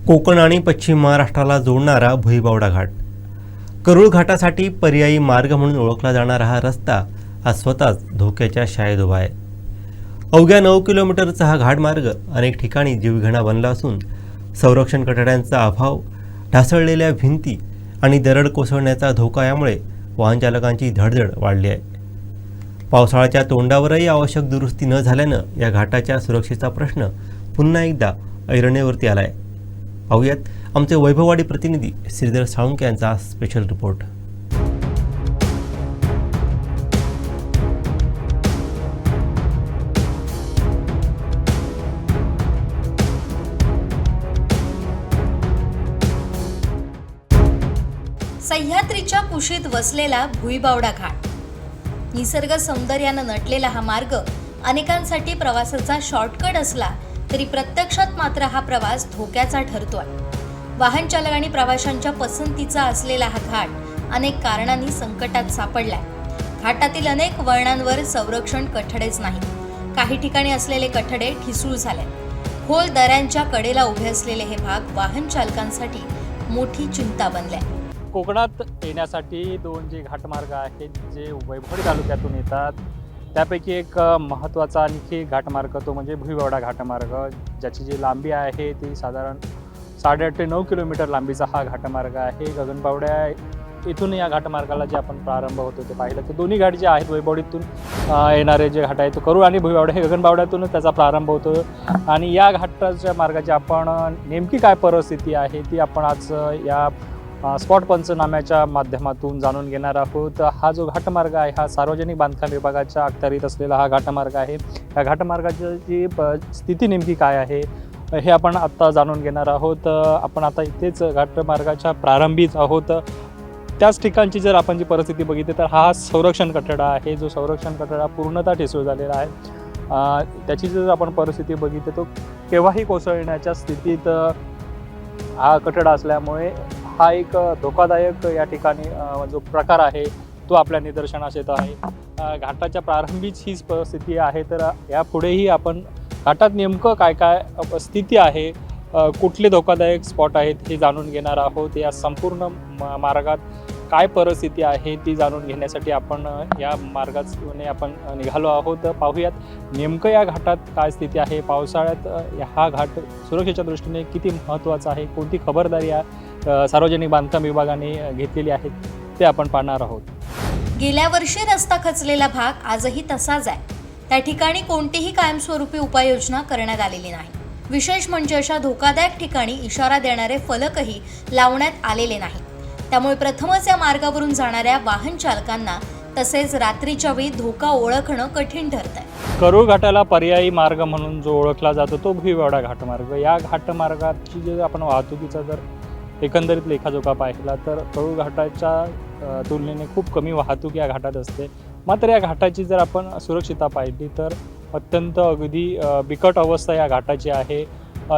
कोकण आणि पश्चिम महाराष्ट्राला जोडणारा भुईबावडा घाट. करूळ घाटासाठी पर्यायी मार्ग म्हणून ओळखला जाणारा हा रस्ता आज स्वतःच धोक्याच्या छायेत उभा आहे. अवघ्या 9 किलोमीटरचा हा घाटमार्ग अनेक ठिकाणी जीवघेणा बनला असून संरक्षण कठड्यांचा अभाव, ढासळलेल्या भिंती आणि दरड कोसळण्याचा धोका यामुळे वाहनचालकांची धडधड वाढली आहे. पावसाळ्याच्या तोंडावरही आवश्यक दुरुस्ती न झाल्यानं या घाटाच्या सुरक्षेचा प्रश्न पुन्हा एकदा ऐरणीवरती आला आहे. पाहूयात आमचे वैभववाडी प्रतिनिधी श्रीधर साळुंके यांचा स्पेशल रिपोर्ट. सह्याद्रीच्या कुशीत वसलेला भुईबावडा घाट. निसर्ग सौंदर्यानं नटलेला हा मार्ग अनेकांसाठी प्रवासाचा शॉर्टकट असला तरी प्रत्यक्षात मात्र हा प्रवास धोक्याचा ठरतोय. वाहन चालक आणि प्रवाशांच्या पसंतीचा असलेला हा घाट अनेक कारणांनी संकटात सापडलाय. घाटातील अनेक वळणांवर संरक्षण कठडेच नाही. काही ठिकाणी असलेले कठडे ठिसूळ झाले. खोल दऱ्यांच्या कडेला उभे असलेले हे भाग वाहन चालकांसाठी मोठी चिंता बनले. कोकणात येण्यासाठी 2 जे घाटमार्ग आहेत जे वैभववाडी तालुक्यातून येतात, त्यापैकी एक महत्त्वाचा आणखी घाटमार्ग तो म्हणजे भुईबावडा घाटमार्ग, ज्याची जी लांबी आहे ती साधारण 8.5 ते 9 किलोमीटर लांबीचा हा घाटमार्ग आहे. गगनबावड्या इथून या घाटमार्गाला जे आपण प्रारंभ होतो ते पाहिलं तर दोन्ही घाट जे आहेत वैभववाडीतून येणारे जे घाट आहेत तो करूळ आणि भुईबावडा हे गगनबावड्यातूनच त्याचा प्रारंभ होतो. आणि या घाटाच्या मार्गाची आपण नेमकी काय परिस्थिती आहे ती आपण आज या स्पॉट पंचनाम्याच्या माध्यमातून जाणून घेणार आहोत. हा जो घाटमार्ग आहे हा सार्वजनिक बांधकाम विभागाच्या अखत्यारीत असलेला हा घाटमार्ग आहे. या घाटमार्गाची जी स्थिती नेमकी काय आहे हे आपण आत्ता जाणून घेणार आहोत. आपण आता इथेच घाटमार्गाच्या प्रारंभीच आहोत. त्याच ठिकाणची जर आपण जी परिस्थिती बघितली तर हा संरक्षण कठडा आहे, जो संरक्षण कठडा पूर्णतः ठिसूळ झालेला आहे. त्याची जर आपण परिस्थिती बघितली तो केव्हाही कोसळण्याच्या स्थितीत हा कठडा असल्यामुळे हा एक धोकादायक या ठिकाणी जो प्रकार आहे तो आपल्या निदर्शनास येत आहे. घाटाच्या प्रारंभीच ही स्थिती आहे, तर यापुढेही आपण घाटात नेमकं काय काय स्थिती आहे, कुठले धोकादायक स्पॉट आहेत हे जाणून घेणार आहोत. या संपूर्ण मार्गात काय परिस्थिती आहे ती जाणून घेण्यासाठी आपण या मार्गाने आपण निघालो आहोत. पाहूयात नेमकं या घाटात काय स्थिती आहे, पावसाळ्यात हा घाट सुरक्षेच्या दृष्टीने किती महत्त्वाचा आहे, कोणती खबरदारी सार्वजनिक बांधकाम विभागाने घेतलेली आहे ते आपण पाहणार आहोत. गेल्या वर्षी रस्ता खचलेला भाग आजही तसाच आहे. त्या ठिकाणी कोणतीही कायमस्वरूपी उपाययोजना करण्यात आलेली नाही. विशेष म्हणजे अशा धोकादायक ठिकाणी इशारा देणारे फलकही लावण्यात आलेले नाही. त्यामुळे प्रथमच या मार्गावरून जाणाऱ्या वाहन चालकांना तसेच रात्रीच्या वेळी धोका ओळखणं कठीण ठरत आहे. करूळ घाटाला पर्यायी मार्ग म्हणून जो ओळखला जातो तो भुईबावडा घाटमार्ग. या घाटमार्गाची जे आपण वाहतुकीचा जर एकंदरीत लेखाजोखा पाहिला तर करूळ घाटाच्या तुलनेने खूप कमी वाहतूक या घाटात असते. मात्र या घाटाची जर आपण सुरक्षितता पाहिली तर अत्यंत अगदी बिकट अवस्था या घाटाची आहे.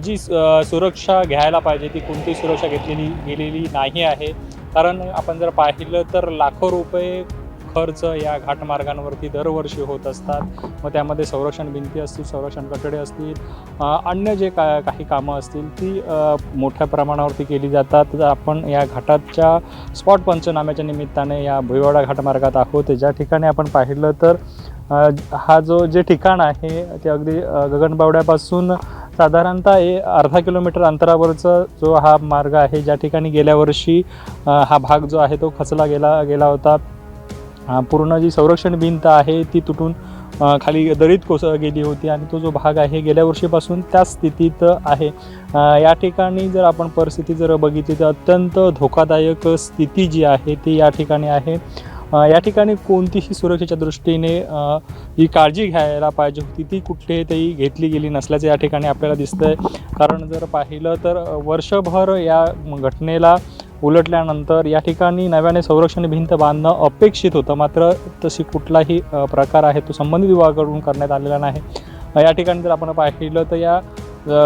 जी सुरक्षा घ्यायला पाहिजे ती कोणती सुरक्षा घेतलेली गेलेली नाही आहे. कारण आपण जर पाहिलं तर लाखो रुपये खर्च या घाटमार्गांवरती दरवर्षी होत असतात. मग त्यामध्ये संरक्षण भिंती असतील, संरक्षण कठडे असतील, अन्य जे काही कामं असतील ती मोठ्या प्रमाणावरती केली जातात. आपण या घाटाच्या स्पॉट पंचनाम्याच्या निमित्ताने या भुईबावडा घाटमार्गात आहोत. ज्या ठिकाणी आपण पाहिलं तर हा जे ठिकाण आहे ते अगदी गगनबावड्यापासून साधारणतः अर्धा किलोमीटर अंतरावरचा जो हा मार्ग आहे, ज्या ठिकाणी गेल्या वर्षी हा भाग जो आहे तो खचला गेला होता. पूर्ण जी संरक्षण भिंत आहे ती तुटून खाली दरीत गेली होती आणि तो जो भाग आहे गेल्या वर्षीपासून त्याच स्थितीत आहे. या ठिकाणी जर आपण परिस्थिती जर बघितली तर अत्यंत धोकादायक स्थिती जी आहे ती या ठिकाणी आहे. या ठिकाणी कोणतीही सुरक्षेच्या दृष्टीने जी काळजी घ्यायला पाहिजे होती ती कुठेही घेतली गेली नसल्याचं या ठिकाणी आपल्याला दिसतंय. कारण जर पाहिलं तर वर्षभर या घटनेला उलटल्यानंतर या ठिकाणी नव्याने संरक्षण भिंत बांधणं अपेक्षित होतं, मात्र तशी कुठलाही प्रकार आहे तो संबंधित विभागाकडून करण्यात आलेला नाही. या ठिकाणी जर आपण पाहिलं तर या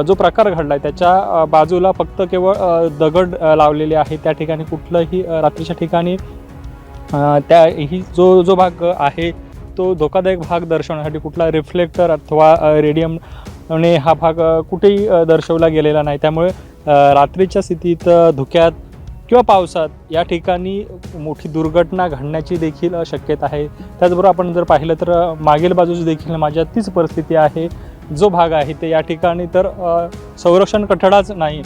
जो प्रकार घडला आहे त्याच्या बाजूला फक्त केवळ दगड लावलेले आहे. त्या ठिकाणी कुठलंही रात्रीच्या ठिकाणी ही जो भाग आहे तो धोकादायक भाग दर्शवण्यासाठी कुठला रिफ्लेक्टर अथवा रेडियमने हा भाग कुठेही दर्शवला गेलेला नाही. त्यामुळे रात्रीच्या स्थितीत धुक्यात किंवा पावसात या ठिकाणी मोठी दुर्घटना घडण्याची देखील शक्यता आहे. त्याचबरोबर आपण जर पाहिलं तर मागील बाजूस देखील माझ्या तीच परिस्थिती आहे. जो भाग आहे ते या ठिकाणी तर संरक्षण कठडाच नाही,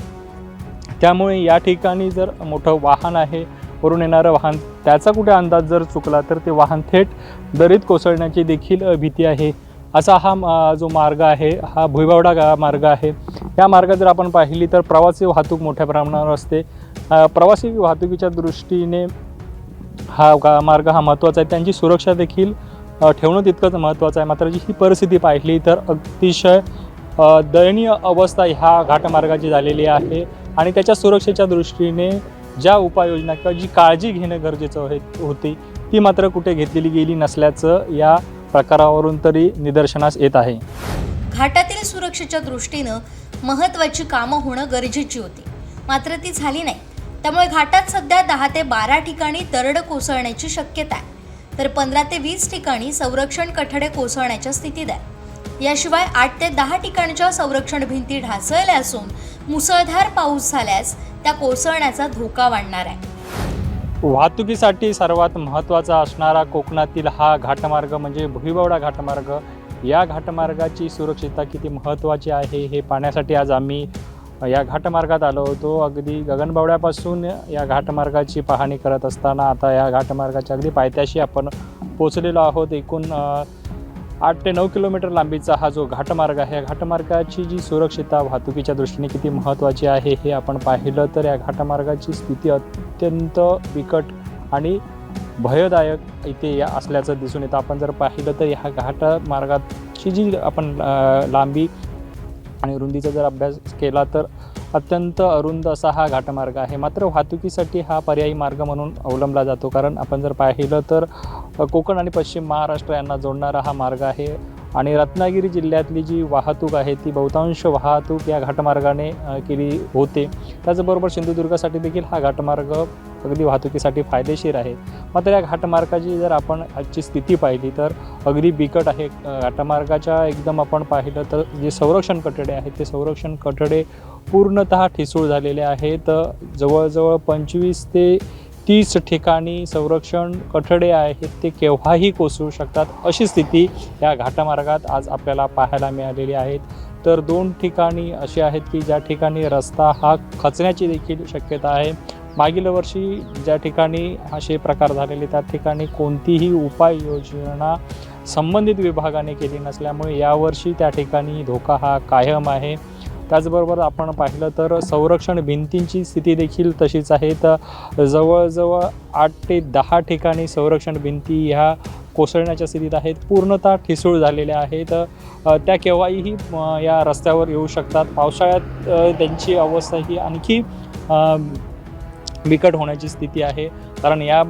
त्यामुळे या ठिकाणी जर मोठं वाहन आहे, वरून येणारं वाहन, त्याचा कुठे अंदाज जर चुकला तर ते वाहन थेट दरीत कोसळण्याची देखील भीती आहे. असा हा जो मार्ग आहे हा भुईबावडा मार्ग आहे. या मार्गात जर आपण पाहिली तर प्रवासी वाहतूक मोठ्या प्रमाणावर असते. प्रवासी वाहतुकीच्या दृष्टीने हा मार्ग हा महत्त्वाचा आहे. त्यांची सुरक्षा देखील ठेवणं तितकंच महत्त्वाचं आहे. मात्र ही परिस्थिती पाहिली तर अतिशय दयनीय अवस्था ह्या घाटमार्गाची झालेली आहे आणि त्याच्या सुरक्षेच्या दृष्टीने ज्या उपाययोजना किंवा जी काळजी घेणं गरजेचं होती ती मात्र कुठे घेतलेली गेली नसल्याचं या प्रकारावरून तरी निदर्शनास येत आहे. घाटातील सुरक्षेच्या दृष्टीनं महत्त्वाची कामं होणं गरजेची होती, मात्र ती झाली नाही. त्यामुळे घाटात सध्या 10 ते 12 ठिकाणी दरड कोसळण्याची शक्यता आहे, तर 15 ते 20 ठिकाणी संरक्षण कठडे कोसळण्याच्या स्थितीत आहे. याशिवाय 8 ते 10 ठिकाणच्या संरक्षण भिंती ढासळल्या असून मुसळधार पाऊस झाल्यास त्या कोसळण्याचा धोका वाढणार आहे. वाहतुकीसाठी सर्वात महत्त्वाचा असणारा कोकणातील हा घाटमार्ग म्हणजे भुईबावडा घाटमार्ग. या घाटमार्गाची सुरक्षितता किती महत्त्वाची आहे हे पाहण्यासाठी आज आम्ही या घाटमार्गात आलो होतो. अगदी गगनबावड्यापासून या घाटमार्गाची पाहणी करत असताना आता या घाटमार्गाच्या अगदी पायथ्याशी आपण पोचलेलो आहोत. एकूण 8 ते 9 किलोमीटर लांबीचा हा जो घाटमार्ग आहे, या घाटमार्गाची जी सुरक्षितता वाहतुकीच्या दृष्टीने किती महत्त्वाची आहे हे आपण पाहिलं तर या घाटमार्गाची स्थिती अत्यंत बिकट आणि भयदायक इथे या असल्याचं दिसून येतं. आपण जर पाहिलं तर ह्या घाटमार्गाची जी आपण लांबी आणि रुंदीचा जर अभ्यास केला तर अत्यंत अरुंद असा हा घाटमार्ग आहे. मात्र वाहतुकीसाठी हा पर्यायी मार्ग म्हणून अवलंबला जातो, कारण आपण जर पाहिलं तर कोकण आणि पश्चिम महाराष्ट्र यांना जोडणारा हा मार्ग आहे आणि रत्नागिरी जिल्ह्यातली जी वाहतूक आहे ती बहुतांश वाहतूक या घाटमार्गाने केली होते. त्याचबरोबर सिंधुदुर्गासाठी देखील हा घाटमार्ग अगदी वाहतुकीसाठी फायदेशीर आहे. मात्र या घाटमार्गाची जर आपण आजची स्थिती पाहिली तर अगदी बिकट आहे. घाटमार्गाच्या एकदम आपण पाहिलं तर जे संरक्षण कठडे आहेत ते संरक्षण कठडे पूर्णतः ठिसूळ झालेले आहेत. जवळजवळ 25 ते 30 ठिकाणी संरक्षण कठडे आहेत ते केव्हाही कोसळू शकतात, अशी स्थिती या घाटमार्गात आज आपल्याला पाहायला मिळालेली आहेत. तर 2 ठिकाणी असे आहेत की ज्या ठिकाणी रस्ता हा खचण्याची देखील शक्यता आहे. मागील वर्षी ज्या ठिकाणी असे प्रकार झालेले त्या ठिकाणी कोणतीही उपाययोजना संबंधित विभागाने केली नसल्यामुळे यावर्षी त्या ठिकाणी धोका हा कायम आहे. त्याचबरोबर आपण पाहिलं तर संरक्षण भिंतींची स्थिती देखील तशीच आहे. तर जवळजवळ 8 ते 10 ठिकाणी संरक्षण भिंती ह्या कोसळण्याच्या स्थितीत आहेत, पूर्णतः ठिसूळ झालेल्या आहेत. त्या केव्हाही या रस्त्यावर येऊ शकतात. पावसाळ्यात त्यांची अवस्था ही आणखी बिकट होण्याची स्थिती आहे, कारण या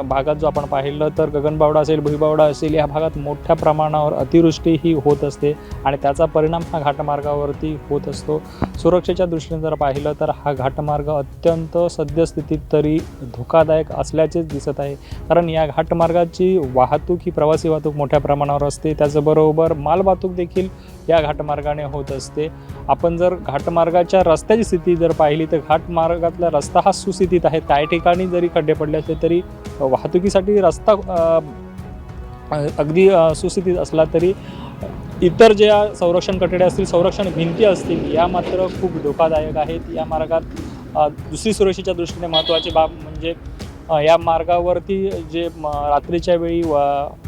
भागात जो आपण पाहिलं तर गगनबावडा असेल, भुईबावडा असेल, या भागात मोठ्या प्रमाणावर अतिवृष्टी ही होत असते आणि त्याचा परिणाम हा घाटमार्गावरती होत असतो. सुरक्षेच्या दृष्टीने जर पाहिलं तर हा घाटमार्ग अत्यंत सद्यस्थितीत तरी धोकादायक असल्याचेच दिसत आहे, कारण या घाटमार्गाची वाहतूक ही प्रवासी वाहतूक मोठ्या प्रमाणावर असते. त्याचबरोबर मालवाहतूक देखील या घाटमार्गाने होत असते. आपण जर घाटमार्गाच्या रस्त्याची स्थिती जर पाहिली तर घाटमार्गातला रस्ता हा सुस्थितीत आहे. काही ठिकाणी जरी खड्डे पडले असले तरी वाहतुकीसाठी रस्ता अगदी सुस्थितीत असला तरी इतर ज्या संरक्षण कठडे असतील, संरक्षण भिंती असतील, या मात्र खूप धोकादायक आहेत. या मार्गात दुसरी सुरक्षेच्या दृष्टीने महत्त्वाची बाब म्हणजे या मार्गावरती जे रात्रीच्या वेळी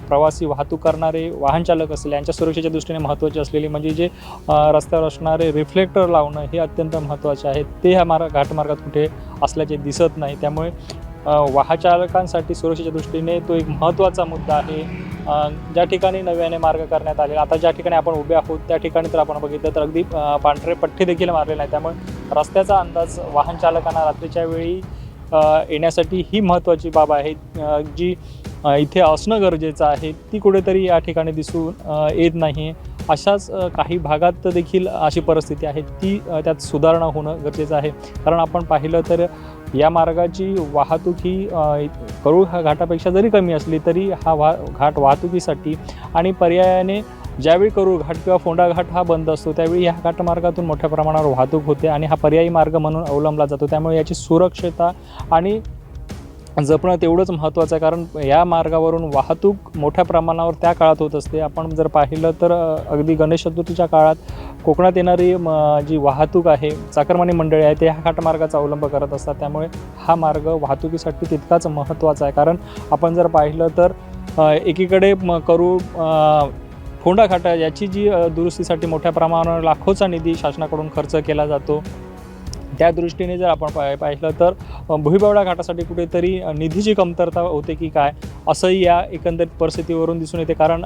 प्रवासी वाहतूक करणारे वाहन चालक असतील यांच्या सुरक्षेच्या दृष्टीने महत्त्वाचे असलेली म्हणजे जे रस्त्यावर असणारे रिफ्लेक्टर लावणं हे अत्यंत महत्त्वाचे आहेत. ते ह्या घाटमार्गात कुठे असल्याचे दिसत नाही. त्यामुळे वाहनचालकांसाठी सुरक्षेच्या दृष्टीने तो एक महत्त्वाचा मुद्दा आहे. ज्या ठिकाणी नव्याने मार्ग करण्यात आले, आता ज्या ठिकाणी आपण उभे आहोत त्या ठिकाणी तर आपण बघितलं तर अगदी पांढरे पट्टे देखील मारले नाही. त्यामुळे रस्त्याचा अंदाज वाहन चालकांना रात्रीच्या वेळी येण्यासाठी ही महत्त्वाची बाब आहे जी इथे असणं गरजेचं आहे, ती कुठेतरी या ठिकाणी दिसून येत नाही. अशाच काही भागात देखील अशी परिस्थिती आहे, ती त्यात सुधारणा होणं गरजेचं आहे. कारण आपण पाहिलं तर या मार्गाची वाहतूक ही करूळ हा घाटापेक्षा जरी कमी असली तरी हा घाट वाहतुकीसाठी आणि पर्यायाने ज्यावेळी करूळ घाट किंवा फोंडा घाट हा बंद असतो त्यावेळी ह्या घाटमार्गातून मोठ्या प्रमाणावर वाहतूक होते आणि हा पर्यायी मार्ग म्हणून अवलंबला जातो. त्यामुळे याची सुरक्षितता आणि जपणं तेवढंच महत्त्वाचं आहे, कारण या मार्गावरून वाहतूक मोठ्या प्रमाणावर त्या काळात होत असते. आपण जर पाहिलं तर अगदी गणेश चतुर्थीच्या काळात कोकणात येणारी जी वाहतूक आहे, चाकरमानी मंडळी आहे, ते ह्या घाटमार्गाचा अवलंब करत असतात. त्यामुळे हा मार्ग वाहतुकीसाठी तितकाच महत्त्वाचा आहे. कारण आपण जर पाहिलं तर एकीकडे करूळ फोंडा घाट याची जी दुरुस्तीसाठी मोठ्या प्रमाणावर लाखोचा निधी शासनाकडून खर्च केला जातो. त्या दृष्टीने जर आपण पाहिलं तर भुईबावडा घाटासाठी कुठेतरी निधीची कमतरता होते की काय, असंही या एकंदरीत परिस्थितीवरून दिसून येते. कारण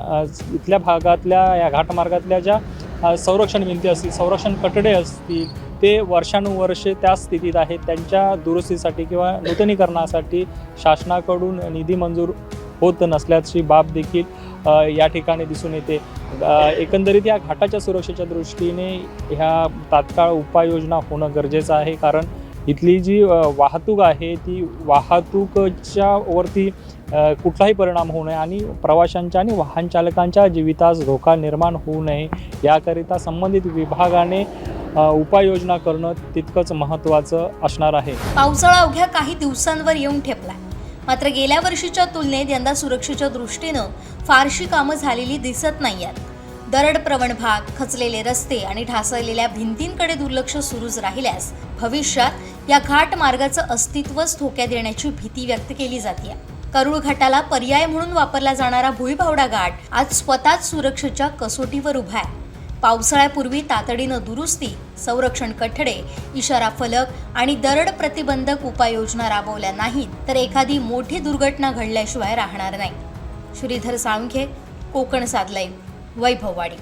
इथल्या भागातल्या या घाटमार्गातल्या ज्या संरक्षण भिंती असतील, संरक्षण कठडे असतील, ते वर्षानुवर्षे त्याच स्थितीत आहेत. त्यांच्या दुरुस्तीसाठी किंवा नूतनीकरणासाठी शासनाकडून निधी मंजूर होत नसल्याची बाब देखील या ठिकाणी दिसून येते. एकंदरीत या घाटाच्या सुरक्षेच्या दृष्टीने ह्या तात्काळ उपाययोजना होणं गरजेचं आहे. कारण इथली जी वाहतूक आहे ती वाहतूकच्या वरती कुठलाही परिणाम होऊ नये आणि प्रवाशांच्या आणि वाहन चालकांच्या जीवितास धोका निर्माण होऊ नये याकरिता संबंधित विभागाने उपाययोजना करणं तितकंच महत्त्वाचं असणार आहे. पावसाळा अवघ्या काही दिवसांवर येऊन ठेपला, मात्र गेल्या वर्षीच्या तुलनेत यंदा सुरक्षेच्या दृष्टीनं फारशी कामं झालेली दिसत नाहीयेत. दरड प्रवण भाग, खचलेले रस्ते आणि ढासळलेल्या भिंतींकडे दुर्लक्ष सुरूच राहिल्यास भविष्यात या घाट मार्गाचं अस्तित्वच धोक्यात येण्याची भीती व्यक्त केली जाते. करूळ घाटाला पर्याय म्हणून वापरला जाणारा भुईबावडा घाट आज स्वतःच सुरक्षेच्या कसोटीवर उभा आहे. पावसाळ्यापूर्वी तातडीनं दुरुस्ती, संरक्षण कठडे, इशारा फलक आणि दरड प्रतिबंधक उपाययोजना राबवल्या नाहीत तर एखादी मोठी दुर्घटना घडल्याशिवाय राहणार नाही. श्रीधर साळुंखे, कोकण सात लाईव्ह, वैभववाडी.